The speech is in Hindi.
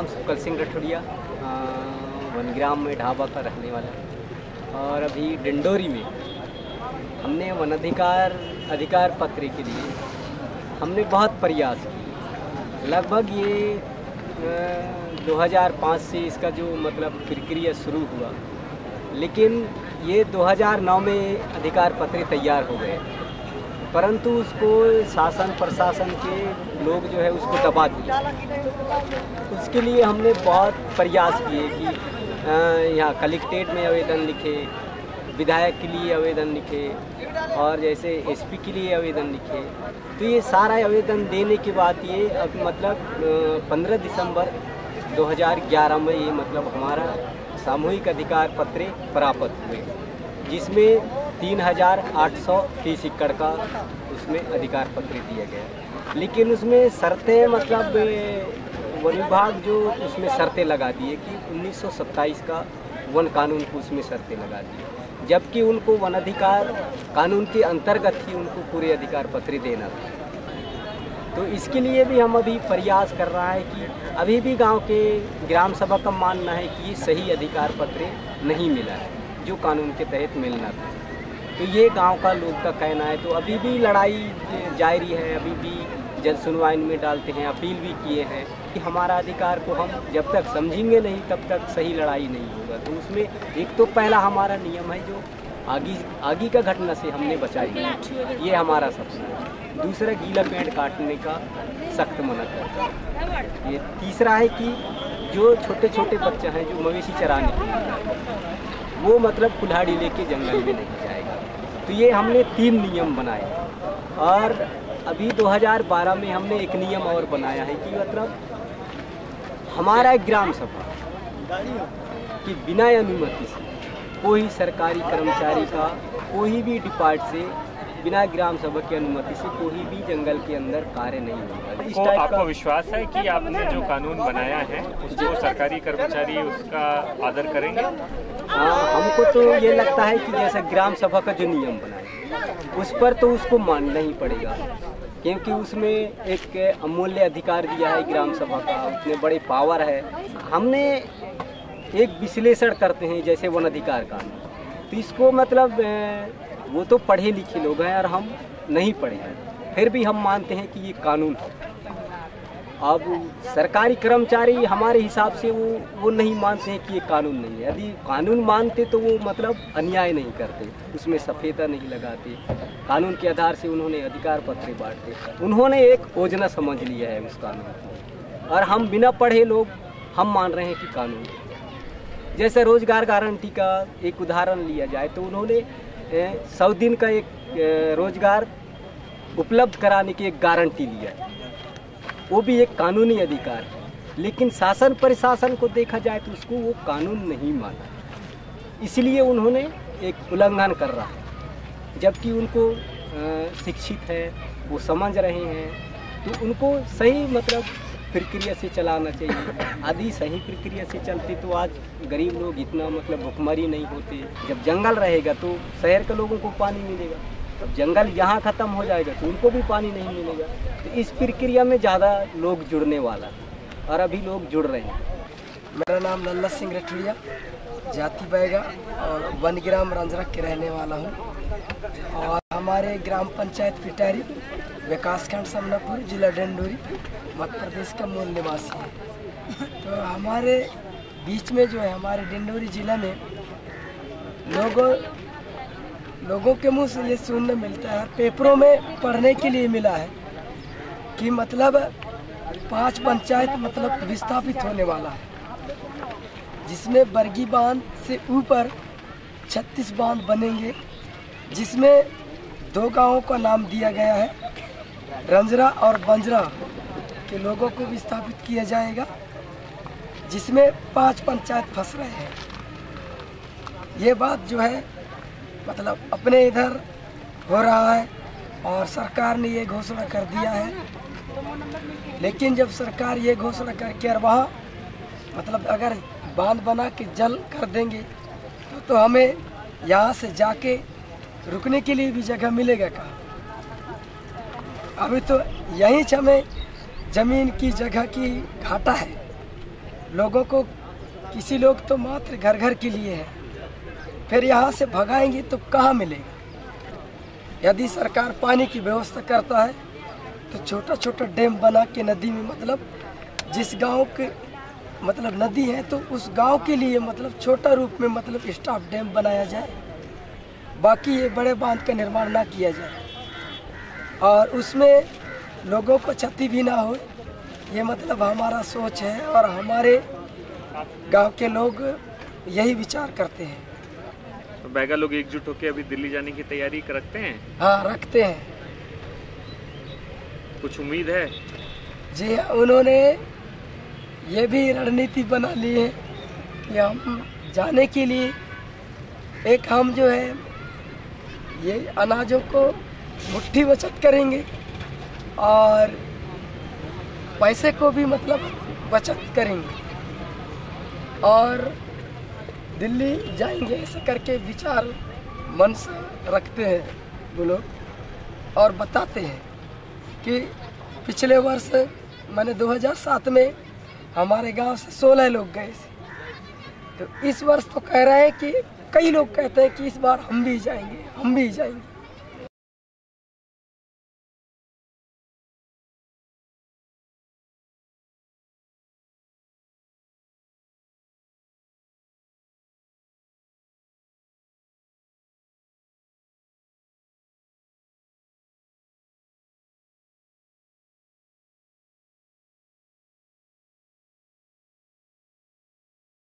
नाम सुकल सिंह रठौड़िया, वनग्राम में ढाबा का रहने वाला। और अभी डिंडोरी में हमने अधिकार पत्र के लिए हमने बहुत प्रयास किए। लगभग ये 2005 से इसका जो मतलब प्रक्रिया शुरू हुआ, लेकिन ये 2009 में अधिकार पत्र तैयार हो गए, परंतु उसको शासन प्रशासन के लोग जो है उसको दबा दिए। उसके लिए हमने बहुत प्रयास किए कि यहाँ कलेक्ट्रेट में आवेदन लिखे, विधायक के लिए आवेदन लिखे और जैसे एसपी के लिए आवेदन लिखे। तो ये सारा आवेदन देने के बाद ये अब मतलब 15 दिसंबर 2011 में ये मतलब हमारा सामूहिक अधिकार पत्र प्राप्त हुए, जिसमें 3830 एकड़ का उसमें अधिकार पत्र दिया गया। लेकिन उसमें शर्तें मतलब वन विभाग जो उसमें शर्तें लगा दिए कि 1927 का वन कानून को उसमें शर्तें लगा दी, जबकि उनको वन अधिकार कानून के अंतर्गत ही उनको पूरे अधिकार पत्र देना था। तो इसके लिए भी हम अभी प्रयास कर रहा है कि अभी भी गांव के ग्राम सभा का मानना है कि सही अधिकार पत्र नहीं मिला है जो कानून के तहत मिलना था। तो ये गांव का लोग का कहना है। तो अभी भी लड़ाई जारी है, अभी भी जन सुनवाई में डालते हैं, अपील भी किए हैं कि हमारा अधिकार को हम जब तक समझेंगे नहीं तब तक सही लड़ाई नहीं होगा। तो उसमें एक तो पहला हमारा नियम है जो आगे का घटना से हमने बचाई, ये हमारा सपना है। दूसरा, गीला पेड़ काटने का सख्त मना करता है। ये तीसरा है कि जो छोटे छोटे बच्चे हैं जो मवेशी चराने के लिए वो मतलब कुल्हाड़ी लेके जंगल में नहीं जाएगा। तो ये हमने 3 नियम बनाए। और अभी 2012 में हमने एक नियम और बनाया है कि मतलब हमारा ग्राम सभा कि बिना अनुमति से कोई सरकारी कर्मचारी का कोई भी डिपार्ट से बिना ग्राम सभा की अनुमति से कोई भी जंगल के अंदर कार्य नहीं होगा। इस टाइप आपको विश्वास है कि आपने जो कानून बनाया है उसको सरकारी कर्मचारी उसका आदर करेंगे? हाँ, हमको तो ये लगता है कि जैसा ग्राम सभा का जो नियम बना है उस पर तो उसको मानना ही पड़ेगा, क्योंकि उसमें एक अमूल्य अधिकार दिया है ग्राम सभा का, उतने बड़े पावर है। हमने एक विश्लेषण करते हैं जैसे वन अधिकार कानून, तो इसको मतलब वो तो पढ़े लिखे लोग हैं और हम नहीं पढ़े हैं, फिर भी हम मानते हैं कि ये कानून है। अब सरकारी कर्मचारी हमारे हिसाब से वो नहीं मानते हैं कि ये कानून नहीं है। यदि कानून मानते तो वो मतलब अन्याय नहीं करते, उसमें सफेदा नहीं लगाते, कानून के आधार से उन्होंने अधिकार पत्र बांटते। उन्होंने एक योजना समझ लिया है उस कानून को, और हम बिना पढ़े लोग हम मान रहे हैं कि कानून। जैसे रोजगार गारंटी का एक उदाहरण लिया जाए तो उन्होंने 100 दिन का एक रोजगार उपलब्ध कराने की एक गारंटी लिया है, वो भी एक कानूनी अधिकार है। लेकिन शासन प्रशासन को देखा जाए तो उसको वो कानून नहीं माना, इसलिए उन्होंने एक उल्लंघन कर रहा है। जबकि उनको शिक्षित है, वो समझ रहे हैं, तो उनको सही मतलब प्रक्रिया से चलाना चाहिए। आदि सही प्रक्रिया से चलते तो आज गरीब लोग इतना मतलब भुखमरी नहीं होते। जब जंगल रहेगा तो शहर के लोगों को पानी मिलेगा, अब जंगल यहाँ ख़त्म हो जाएगा तो उनको भी पानी नहीं मिलेगा। तो इस प्रक्रिया में ज़्यादा लोग जुड़ने वाला और अभी लोग जुड़ रहे हैं। मेरा नाम लल्ला सिंह रठौड़िया, जाति बैगा और वनग्राम रंजरक के रहने वाला हूँ। और हमारे ग्राम पंचायत पिटारी, विकासखंड समनापुर, जिला डिंडोरी, मध्य प्रदेश का मूल निवासी है। तो हमारे बीच में जो है हमारे डिंडोरी जिला में लोगों के मुंह से ये सुनने मिलता है, पेपरों में पढ़ने के लिए मिला है कि मतलब 5 पंचायत मतलब विस्थापित होने वाला है, जिसमें बरगी बांध से ऊपर 36 बांध बनेंगे, जिसमें 2 गांवों का नाम दिया गया है, रंजरा और बंजरा के लोगों को विस्थापित किया जाएगा, जिसमें 5 पंचायत फंस रहे हैं। ये बात जो है मतलब अपने इधर हो रहा है और सरकार ने ये घोषणा कर दिया है। लेकिन जब सरकार ये घोषणा करके और वहाँ मतलब अगर बांध बना के जल कर देंगे तो हमें यहाँ से जाके रुकने के लिए भी जगह मिलेगा कहाँ? अभी तो यहीं हमें ज़मीन की जगह की घाटा है, लोगों को, किसी लोग तो मात्र घर घर के लिए है, फिर यहाँ से भगाएंगे तो कहाँ मिलेगा। यदि सरकार पानी की व्यवस्था करता है तो छोटा छोटा डैम बना के नदी में, मतलब जिस गांव के मतलब नदी है तो उस गांव के लिए मतलब छोटा रूप में मतलब स्टॉप डैम बनाया जाए, बाकी ये बड़े बांध का निर्माण ना किया जाए और उसमें लोगों को क्षति भी ना हो। ये मतलब हमारा सोच है और हमारे गांव के लोग यही विचार करते हैं। तो बैगा लोग एकजुट होकर अभी दिल्ली जाने की तैयारी रखते हैं? हाँ, रखते हैं। कुछ उम्मीद है? जी, उन्होंने ये भी रणनीति बना ली है कि हम जाने के लिए एक हम जो है ये अनाजों को मुट्ठी बचत करेंगे और पैसे को भी मतलब बचत करेंगे और दिल्ली जाएंगे, ऐसे करके विचार मन से रखते हैं वो लोग। और बताते हैं कि पिछले वर्ष मैंने 2007 में हमारे गांव से 16 लोग गए थे, तो इस वर्ष तो कह रहे हैं कि कई लोग कहते हैं कि इस बार हम भी जाएंगे, हम भी जाएंगे।